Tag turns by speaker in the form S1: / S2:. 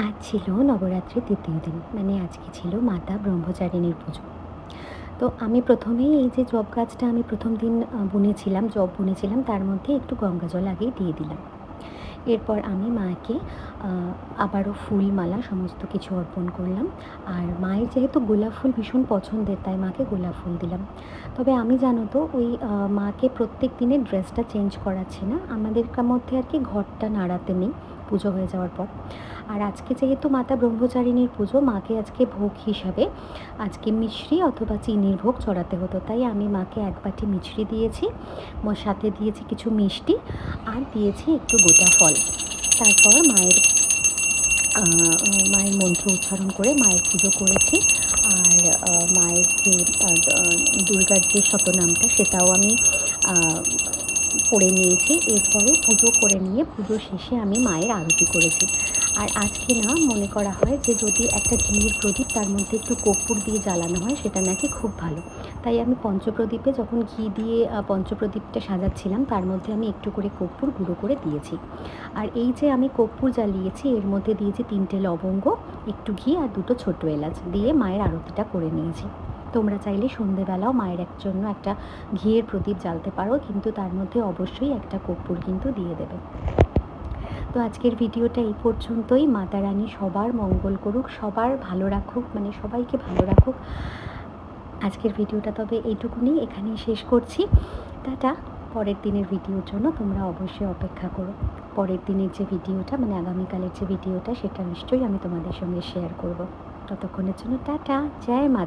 S1: আজ ছিল নবরাত্রির ৩য় দিন, মানে আজকে ছিল মাতা ব্রহ্মচারিণীর পুজো। তো আমি প্রথমেই এই যে জব গাছটা আমি প্রথম দিন বুনেছিলাম, জব বুনেছিলাম, তার মধ্যে একটু গঙ্গা জল আগেই দিয়ে দিলাম। এরপর আমি মাকে আ আবারও ফুল, মালা সমস্ত কিছু অর্পণ করলাম। আর মায়ের যেহেতু গোলাপ ফুল ভীষণ পছন্দের, তাই মাকে গোলাপ ফুল দিলাম। তবে আমি জানো তো ওই মাকে প্রত্যেক দিনের ড্রেসটা চেঞ্জ করাচ্ছি না। আমাদের মধ্যে আর কি ঘরটা নাড়াতে নেই পুজো হয়ে যাওয়ার পর। আর আজকে যেহেতু মাতা ব্রহ্মচারিণীর পুজো, মাকে আজকে ভোগ হিসাবে আজকে মিছরি অথবা চিনির ভোগ চড়াতে হতো। তাই আমি মাকে ১ বাটি মিছরি দিয়েছি, সাথে দিয়েছি কিছু মিষ্টি আর দিয়েছি একটু গোটা ফল। তারপর আ মায়ের মন্ত্র উচ্চারণ করে মায়ের পুজো করেছি। আর মায়ের যে আ দ দুর্গার যে শতনামটা সেটাও আমি আ পড়ে নিয়েছি। এরপরে পুজো করে নিয়ে পুজো শেষে আমি মায়ের আরতি করেছি। আর আজকে না মনে করা হয় যে যদি একটা ঘিয়ের প্রদীপ তার মধ্যে একটু কর্পূর দিয়ে জ্বালানো হয় সেটা নাকি খুব ভালো। তাই আমি পঞ্চপ্রদীপে যখন ঘি দিয়ে পঞ্চপ্রদীপটা সাজাচ্ছিলাম তার মধ্যে আমি একটু করে কর্পূর গুঁড়ো করে দিয়েছি। আর এই যে আমি কর্পূর জ্বালিয়েছি এর মধ্যে দিয়েছি ৩ টে লবঙ্গ, একটু ঘি আর ২ টো ছোটো এলাচ দিয়ে মায়ের আরতিটা করে নিয়েছি। তোমরা চাইলে সন্ধেবেলাও মায়ের জন্য একটা ঘিয়ের প্রদীপ জ্বালতে পারো, কিন্তু তার মধ্যে অবশ্যই একটা কর্পূর কিন্তু দিয়ে দেবে। তো আজকের ভিডিওটা এই পর্যন্তই। মাতা রানী সবার মঙ্গল করুক, সবার ভালো রাখুক, মানে সবাইকে ভালো রাখুক। আজকের ভিডিওটা তবে এইটুকুনি, এখানেই শেষ করছি। টাটা। পরের দিনের ভিডিওর জন্য তোমরা অবশ্যই অপেক্ষা করো। পরের দিনের যে ভিডিওটা, মানে আগামীকালের যে ভিডিওটা, সেটা নিশ্চয়ই আমি তোমাদের সঙ্গে শেয়ার করব। ততক্ষণের জন্য টাটা। জয় মা।